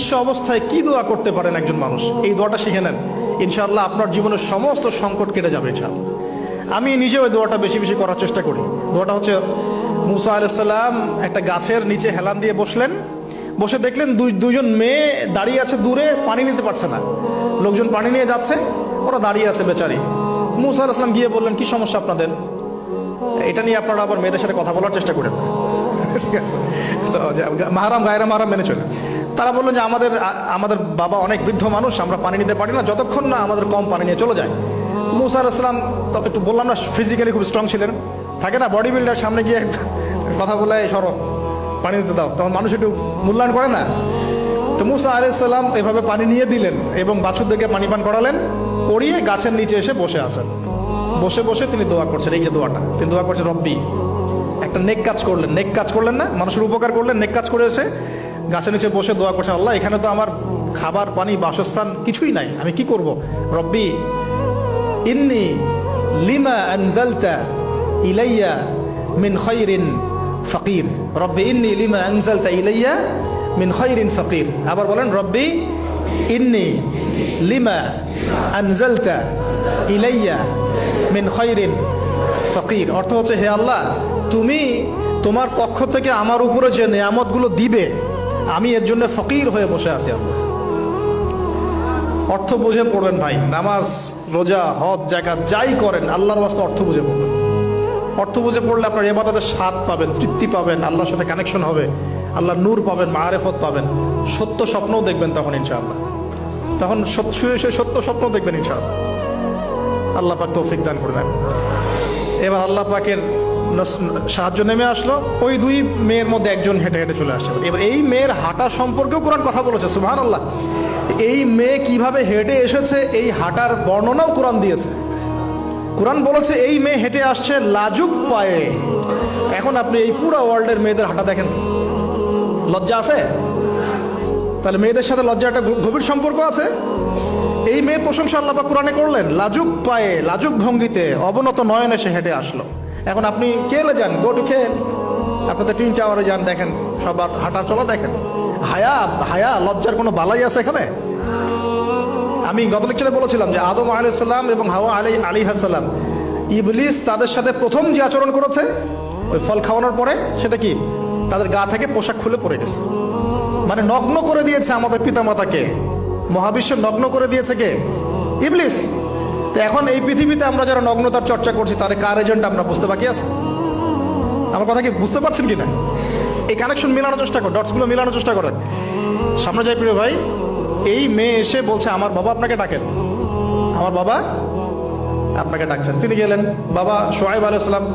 নিঃস্ব অবস্থায় কি দোয়া করতে পারেন একজন মানুষ, এই দোয়াটা শিখে নেন, ইনশাআল্লাহ আপনার জীবনের সমস্ত সংকট কেটে যাবে ইনশাআল্লাহ। আমি নিজেও ওই দোয়াটা বেশি বেশি করার চেষ্টা করি। দোয়াটা হচ্ছে, মুসা আলাইহিস সালাম একটা গাছের নিচে হেলান দিয়ে বসলেন, বসে দেখলেন দুইজন মেয়ে দাঁড়িয়ে আছে দূরে, পানি নিতে পারছে না, লোকজন পানি নিয়ে যাচ্ছে, ওরা দাঁড়িয়ে আছে বেচারি। মুসা আলাইহিস সালাম গিয়ে বললেন, কি সমস্যা আপনাদের? এটা নিয়ে আপনারা আবার মেয়েদের সাথে কথা বলার চেষ্টা করেন, ঠিক আছে? তো মাহারাম গায়রা মাহারাম মেনে চলে। তারা বললেন যে আমাদের বাবা অনেক বৃদ্ধ মানুষ, আমরা পানি নিতে পারি না যতক্ষণ না আমাদের কম পানি নিয়ে চলে যায়। মুসা আলাইহিস সালাম তো একটু বললাম না, ফিজিক্যালি খুব স্ট্রং ছিলেন, থাকে না বডি বিল্ডার, সামনে গিয়ে কথা বলে সরো পানি নিতে দাও, তখন মানুষ একটু মূল্যায়ন করে না। তো মুসা আলাইহিস সালাম এভাবে পানি নিয়ে দিলেন এবং বাছুরদেরকে পানি পান করালেন, করিয়ে গাছের নিচে এসে বসে আছেন। বসে বসে তিনি দোয়া করছেন, এই যে দোয়াটা তিনি দোয়া করছেন, রব্বি, একটা নেক কাজ করলেন, নেক কাজ করলেন না, মানুষের উপকার করলেন, নেক কাজ করে এসে গাছের নিচে বসে দোয়া করছেন, আল্লাহ এখানে তো আমার খাবার পানি বাসস্থান কিছুই নাই, আমি কি করব? রব্বি ইন্নি লিমা আনজালতা ইলাইয়া মিন খায়রিন ফাকির, রব্বি ইন্নি লিমা আনজালতা ইলাইয়া মিন খায়রিন ফাকির। আবার বলেন, রব্বি ইন্নি লিমা আনজালতা ইলাইয়া মিন খায়রিন ফাকির। অর্থ হচ্ছে, হে আল্লাহ, তুমি তোমার পক্ষ থেকে আমার উপরে যে নেয়ামতগুলো দিবে, আমি এর জন্য ফকির হয়ে বসে আছি। আল্লাহ অর্থ বুঝে পড়বেন ভাই, নামাজ রোজা হজ জাকাত যাই করেন আল্লাহর ওয়াস্তে অর্থ বুঝে পড়বেন। অর্থ বুঝে পড়লে আপনার ইবাদতের স্বাদ পাবেন, তৃপ্তি পাবেন, আল্লাহর সাথে কানেকশন হবে, আল্লাহর নূর পাবেন, মাআরিফত পাবেন, সত্য স্বপ্নও দেখবেন তখন ইনশাআল্লাহ। তখন শুয়ে শুয়ে সত্য স্বপ্ন দেখবেন ইনশাআল্লাহ। আল্লাহ পাক তৌফিক দান করবেন। এবার আল্লাহ পাকের সাহায্য নেমে আসলো, ওই দুই মেয়ের মধ্যে একজন হেঁটে হেঁটে চলে আসছে। এবার এই মেয়ের হাঁটা সম্পর্কেও কোরআন কথা বলেছে, সুবহানাল্লাহ। এই মেয়ে কিভাবে হেঁটে এসেছে এই হাঁটার বর্ণনাও কোরআন দিয়েছে। কোরআন বলেছে এই মেয়ে হেঁটে আসছে লাজুক পায়ে। এখন আপনি এই পুরো ওয়ার্ল্ডের মেয়েদের হাঁটা দেখেন, লজ্জা আছে? তাহলে মেয়েদের সাথে লজ্জা একটা গভীর সম্পর্ক আছে। এই মেয়ে প্রশংসা আল্লাহ পাক কোরআনে করলেন, লাজুক পায়ে লাজুক ভঙ্গিতে অবনত নয়নে সে হেঁটে আসলো। এখন আপনি কেলে যান, গো টু খেল, আপনাদের টুইন টাওয়ারে যান, দেখেন সবার হাঁটা চলা দেখেন। হায়া লজ্জার কোনো বালাই আছে এখানে? আমি গত লেকচারে বলেছিলাম যে আদম আলাইহিস সালাম এবং হাওয়া আলাইহিস সালাম, ইবলিস তাদের সাথে প্রথম যে আচরণ করেছে ওই ফল খাওয়ানোর পরে, সেটা কি? তাদের গা থেকে পোশাক খুলে পড়ে গেছে, মানে নগ্ন করে দিয়েছে আমাদের পিতামাতাকে, মহাবিশ্ব নগ্ন করে দিয়েছে কে? ইবলিস। তো এখন এই পৃথিবীতে আমরা যারা নগ্নতার চর্চা করছি, তার কার এজেন্ট আমরা বুঝতে বাকি আছে? আমার কথা কি বুঝতে পারছেন কিনা? এই কানেকশন মেলানোর চেষ্টা করেন, ডটসগুলো মেলানোর চেষ্টা করেন। সামনে যাই প্রিয় ভাই, এই মেয়ে এসে বলছে, আমার বাবা আপনাকে ডাকেন, আমার বাবা আপনাকে ডাকছেন। তিনি গেলেন, বাবা শুআয়ব আলাইহিস সালাম।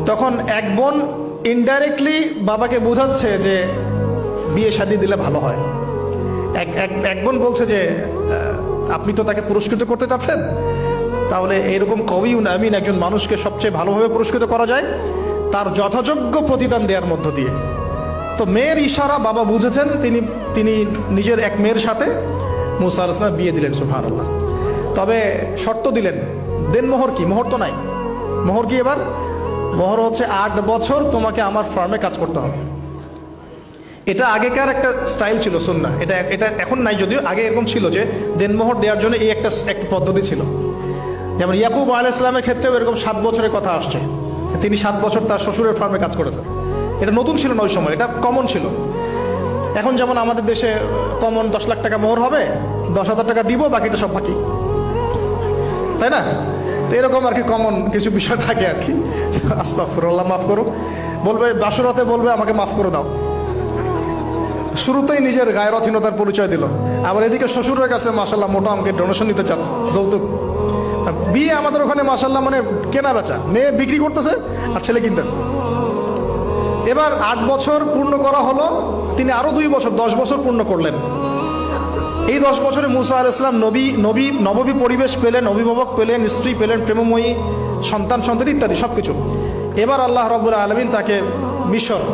তখন এক বোন ইনডাইরেক্টলি বাবাকে বোঝাচ্ছে যে বিয়ে শাদী দিলে ভালো হয়। এক বোন বলছে যে আপনি তো তাকে পুরস্কৃত করতে চাচ্ছেন, তাহলে এইরকম কবিউন আমিন একজন মানুষকে সবচেয়ে ভালোভাবে পুরস্কৃত করা যায় তার যথাযোগ্য প্রতিদান দেওয়ার মধ্য দিয়ে। তো মেয়ের ইশারা বাবা বুঝেছেন, তিনি নিজের এক মেয়ের সাথে মুসা আলাইহিস সালাম বিয়ে দিলেন, সুবহানাল্লাহ। তবে শর্ত দিলেন, দেন মোহর কি? মোহর তো নাই। মোহর কি এবার? মোহর হচ্ছে 8 বছর তোমাকে আমার ফার্মে কাজ করতে হবে। এটা আগেকার একটা স্টাইল ছিল, সুন্নাহ। এটা এখন নাই যদিও, আগে এরকম ছিল যে দেনমোহর দেওয়ার জন্য এই একটা পদ্ধতি ছিল। যেমন ইয়াকুব আলাইহিস সালামের ক্ষেত্রেও এরকম 7 বছরের কথা আসছে, তিনি 7 বছর তার শ্বশুরের ফার্মে কাজ করেছেন। এটা নতুন ছিল না ওই সময়, এটা কমন ছিল। এখন যেমন আমাদের দেশে কমন 10 লাখ টাকা মোহর হবে, 10,000 টাকা দিব, বাকিটা সব বাকি, তাই না? তো এরকম আর কি কমন কিছু বিষয় থাকে আর কি। আস্তাগফিরুল্লাহ, মাফ করো। বলবে বাসুরাতে, বলবে আমাকে মাফ করে দাও। শুরুতেই নিজের গায়রথহীনতার পরিচয় দিল। আবার এদিকে শ্বশুরের কাছে মাশাল্লাহ মোটা অঙ্কের ডোনেশন নিতে চাচ্ছে, যৌতুক। বিয়ে আমাদের ওখানে মাশাল্লাহ মানে কেনা বেচা, মেয়ে বিক্রি করতেছে আর ছেলে কিনতেছে। এবার 8 বছর পূর্ণ করা হলো, তিনি আরো 2 বছর 10 বছর পূর্ণ করলেন। এই 10 বছরে মুসা আলাইহিস সালাম নববী পরিবেশ পেলেন, অভিভাবক পেলেন, স্ত্রী পেলেন, প্রেমময়ী সন্তান ইত্যাদি সবকিছু। এবার আল্লাহ রাব্বুল আলামিন তাকে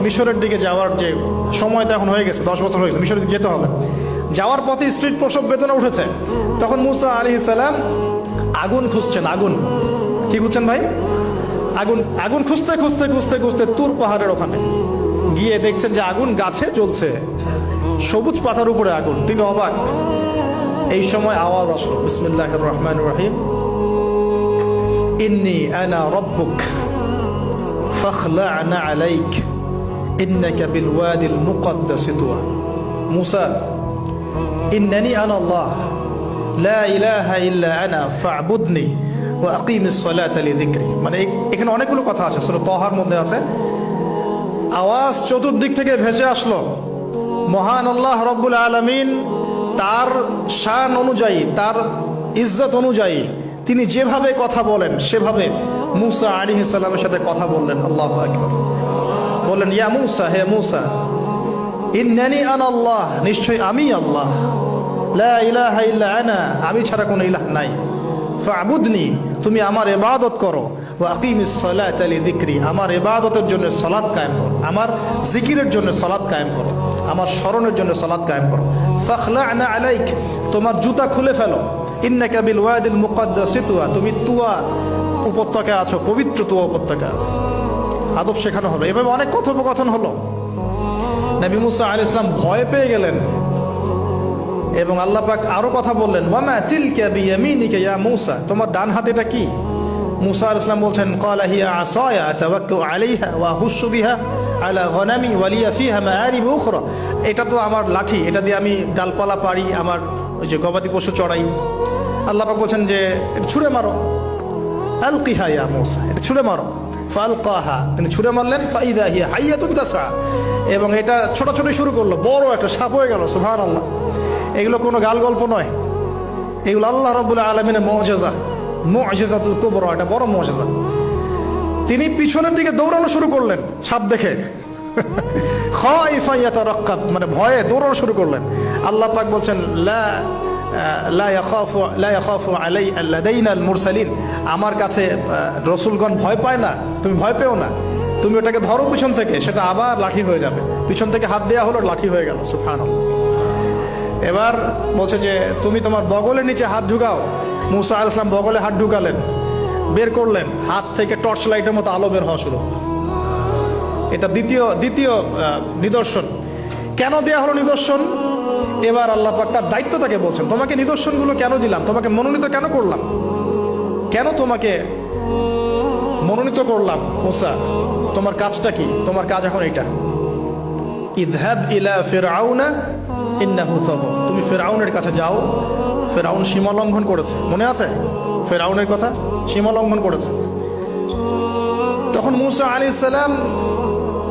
মিশরের দিকে যাওয়ার যে সময়টা এখন হয়ে গেছে, 10 বছর হয়ে গেছে, মিশরের দিকে যেতে হবে। যাওয়ার পথে স্ত্রীর প্রসব বেদনা উঠেছে। তখন মুসা আলাইহিস সালাম আগুন খুঁজছেন। আগুন কি খুঁজছেন ভাই? আগুন খুঁজতে খুঁজতে তুর পাহাড়ের ওখানে গিয়ে দেখছেন যে আগুন গাছে জ্বলছে, সবুজ পাতার উপরে আগুন, তিনি অবাক। এই সময় আওয়াজ আসলো, বিসমিল্লাহির রহমানির রহিম, ইন্নী আনা রাব্বুক ফাখলা'না আলাইক ইন্নাকা বিল ওয়াদিল মুকদ্দাস তুয়া। মুসা, ইন্নানি আনা আল্লাহ লা ইলাহা ইল্লা আনা ফা'বুদনি ওয়া আকিমিস সালাতা লিযিকরি। মানে এখানে অনেকগুলো কথা আছে, সূরা তাহার মধ্যে আছে। আওয়াজ চতুর্দিক থেকে ভেসে আসলো, মহান আল্লাহ রব্বুল আলামিন তার শান অনুযায়ী, তার ইজ্জত অনুযায়ী তিনি যেভাবে কথা বলেন সেভাবে মুসা আলাইহিস সালামের সাথে কথা বললেন। আল্লাহু আকবার। বললেন, ইয়া মুসা, হে মুসা, ইন্নানি আনা আল্লাহ, নিশ্চয় আমি আল্লাহ, লা ইলাহা ইল্লা আনা, আমি ছাড়া কোনো ইলাহ নাই, ফা'বুদনি, তুমি আমার ইবাদত করো, ওয়া আকিমিস সালাতা লিযিকরি, আমার ইবাদতের জন্য সালাত কায়েম করো, আমার জিকিরের জন্য সালাত কায়েম করো, আমার স্মরণের জন্য সালাত কায়েম করো। ফাখলা'না আলাইক, তোমার জুতা খুলে ফেলো, ইন্নাকা বিল ওয়াদিল মুকদ্দাস তুয়া, তুমি তুয়া উপত্যকায় আছো, পবিত্র তুয়া উপত্যকায় আছো। আদব শেখানো হলো, এভাবে অনেক কথোপকথন হলো। নবী মুসা আলাইহিস সালাম ভয় পেয়ে গেলেন এবং আল্লাহ পাক আরো কথা বললেন, ওয়ামা তিলকা বিয়ামিনিকা ইয়া মুসা, তোমার ডান হাতে এটা কি? মুসা আলাইহিস সালাম বলছেন, ক্বালা হিয়া আসায়া আতাওয়াক্কাউ আলাইহা ওয়া আহুশু বিহা আলা গনামি ওয়া লিয়া ফিহা মাআরিব উখরা, এটা তো আমার লাঠি, এটা দিয়ে আমি ডালপালা পারি, আমার ওই যে গবাদি পশু চড়াই। আল্লাহ পাক বলছেন যে ছুঁড়ে মারো, আলকিহা ইয়া মুসা, এটা ছুঁড়ে মারো। ফালকাহা, তিনি ছুঁড়ে মারলেন, ফাইদা হিয়া হাইয়াতুন তাসা, এবং এটা ছোটাছুটি শুরু করলো, বড় একটা সাপ হয়ে গেল। সুবহানাল্লাহ। এগুলো কোনো গাল গল্প নয়, এগুলো আল্লাহ রাব্বুল আলামিনের মুআজিজা, মুআজিজাতুল কুবরা, এটা বড় মুআজিজা। তিনি পিছনের দিকে দৌড়ানো শুরু করলেন সাপ দেখে, খাইফা ইয়াতারাক্কাব, মানে ভয়ে দৌড়ানো শুরু করলেন। আল্লাহ পাক বলছেন, লা ইয়াখাফু লাদাইনাল মুরসালিন, আমার কাছে রসুলগণ ভয় পায় না, তুমি ভয় পেও না, তুমি ওটাকে ধরো পিছন থেকে, সেটা আবার লাঠি হয়ে যাবে। পিছন থেকে হাত দেওয়া হলো, লাঠি হয়ে গেল। সুবহানাল্লাহ। এবার বলছে যে তুমি তোমার বগলের নিচে হাত ঢুকাও। মুসা আলাইহিস সালাম বগলে হাত ঢুকালেন, বের করলেন, হাত থেকে টর্চ লাইটের মতো আলো বের হওয়া শুরু। এটা দ্বিতীয় নিদর্শন। কেন দেয়া হলো নিদর্শন? এবার আল্লাহ পাক তার দায়িত্বটাকে বলছেন, তোমাকে নিদর্শনগুলো কেন দিলাম, তোমাকে মনোনীত কেন করলাম, কেন তোমাকে মনোনীত করলাম মুসা, তোমার কাজটা কি? তোমার কাজ এখন এটা, ইযহাব ইলা ফিরআউনা ইন্নাহু তাগা, তুমি ফিরআউনের কাছে যাও। ফিরআউন সীমা লঙ্ঘন করেছে, মনে আছে ফিরআউনের কথা? সীমা লঙ্ঘন করেছে। তখন মুসা আলাইহিস সালাম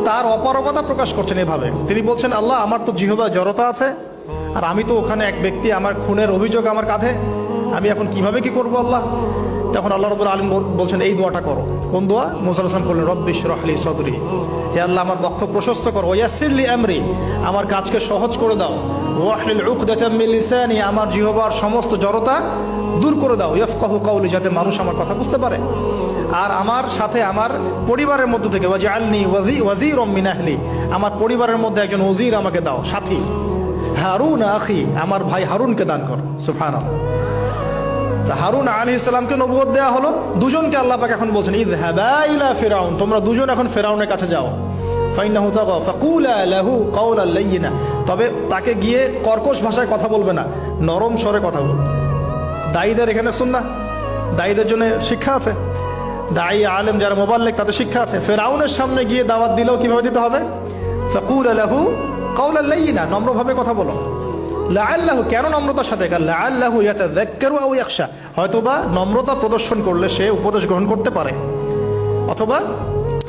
তার অপারগতা প্রকাশ করছেন এভাবে, তিনি বলছেন, আল্লাহ, আমার তো জিহ্বায় জড়তা আছে, আর আমি তো ওখানে এক ব্যক্তি, আমার খুনের অভিযোগ আমার কাঁধে, আমি এখন কিভাবে কি করবো আল্লাহ? তখন আল্লাহ রাব্বুল আলামিন বলছেন, এই দোয়াটা করো। কোন দোয়া? মুসা আলাইহিস সালাম বললেন, রব্বি ইশরাহ লি সাদরি, হে আল্লাহ, আমার বক্ষ প্রশস্ত করো, ওয়াসসির লি আমরি, আমার কাজকে সহজ করে দাও, ওয়াহলিল উকদাতাম মিন লিসানি, আমার জিহ্বার সমস্ত জড়তা দূর করে দাও, ইয়াফকাহু কাওলি, যাতে মানুষ আমার কথা বুঝতে পারে। আর আমার সাথে আমার পরিবারের মধ্য থেকে ওয়াজআলনি ওয়াজিরাম মিন আহলি, আমার পরিবারের মধ্যে একজন ওজির আমাকে দাও, সাথী। হারুন আখি, আমার ভাই হারুনকে দান কর। সুবহানাল্লাহ। হারুন আলাইহিস সালামকে নবুয়ত দেয়া হলো, দুজনকে আল্লাহ পাক এখন বলছেন, ইযহাবা ইলা ফিরআউন, তোমরা দুজন এখন ফিরআউনের কাছে যাও। ফাইন্নাহু তাগা ফাকুলা লাহু কাওলান লাইয়িনা, তবে তাকে গিয়ে কর্কশ ভাষায় কথা বলবে না, নরম স্বরে কথা বলবে। দায়ীদের এখানে সুন্নাহ, দায়ীদের জন্য শিক্ষা আছে, দায়ী আলেম যারা মুবাল্লিগ তাদের শিক্ষা আছে। ফিরআউনের সামনে গিয়ে দাওয়াত দিলেও কিভাবে দিতে হবে? ফাকুলা লাহু কাওলান লাইয়িনা, নম্রভাবে কথা বলো। লাআল্লাহু, কেন নম্রতার সাথে? লাআল্লাহু ইয়াতাযাক্কারু আও ইয়াখশা, হয়তোবা নম্রতা প্রদর্শন করলে সে উপদেশ গ্রহণ করতে পারে, অথবা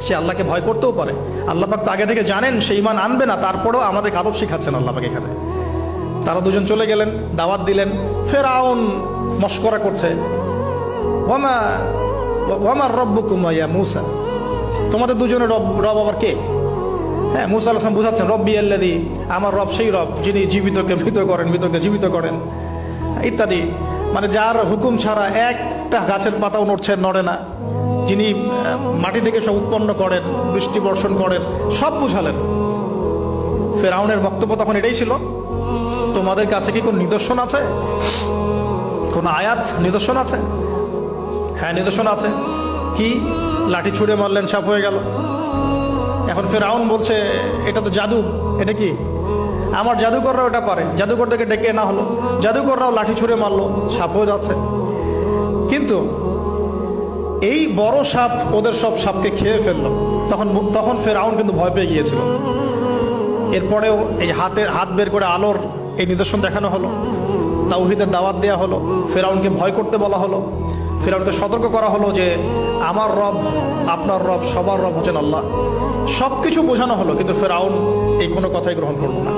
সে আল্লাহকে ভয় করতেও পারে। আল্লাহ পাক তো আগে থেকে জানেন সে ঈমান আনবে না, তারপরেও আমাদের আদব শিখাচ্ছেন আল্লাহ পাক এখানে। তারা দুজন চলে গেলেন, দাওয়াত দিলেন। ফিরআউন মশকরা করছে, ওয়ামা রাব্বুকুম ইয়া মূসা, তোমাদের দুজনের রব আবার কে? হ্যাঁ, মুসা আলাইহিস সালাম বুঝাচ্ছেন, রব্বি আল্লাযী, আমার রব সেই রব যিনি জীবিতকে মৃত করেন, মৃতকে জীবিত করেন, ইত্যাদি। মানে যার হুকুম ছাড়া একটা গাছের পাতাও নড়ে না, যিনি মাটি থেকে সব উৎপন্ন করেন, বৃষ্টি বর্ষণ করেন, সব বুঝালেন। ফিরআউনের বক্তব্য তখন এটাই ছিল, তোমাদের কাছে কি কোন নিদর্শন আছে, কোন আয়াত নিদর্শন আছে? হ্যাঁ, নিদর্শন আছে। কি? লাঠি ছুঁড়ে মারলেন, সাপ হয়ে গেল। এখন ফিরআউন বলছে, এটা তো জাদু, এটা কি? আমার জাদুকররা ওটা পারে, জাদুকরদেরকে ডেকে না হলো, জাদুকররাও লাঠি ছুঁড়ে মারলো, সাপও যাচ্ছে। কিন্তু এই বড় সাপ ওদের সব সাপকে খেয়ে ফেললো। তখন ফেরাউন কিন্তু ভয় পেয়ে গিয়েছিল। এরপরেও এই হাত বের করে আলোর এই নিদর্শন দেখানো হলো, তাওহীদের দাওয়াত দেওয়া হলো, ফেরাউনকে ভয় করতে বলা হলো, ফেরাউনকে সতর্ক করা হলো যে আমার রব, আপনার রব, সবার রব হচ্ছেন আল্লাহ। সবকিছু বোঝানো হলো, কিন্তু ফেরাউন এই কোনো কথাই গ্রহণ করলো না।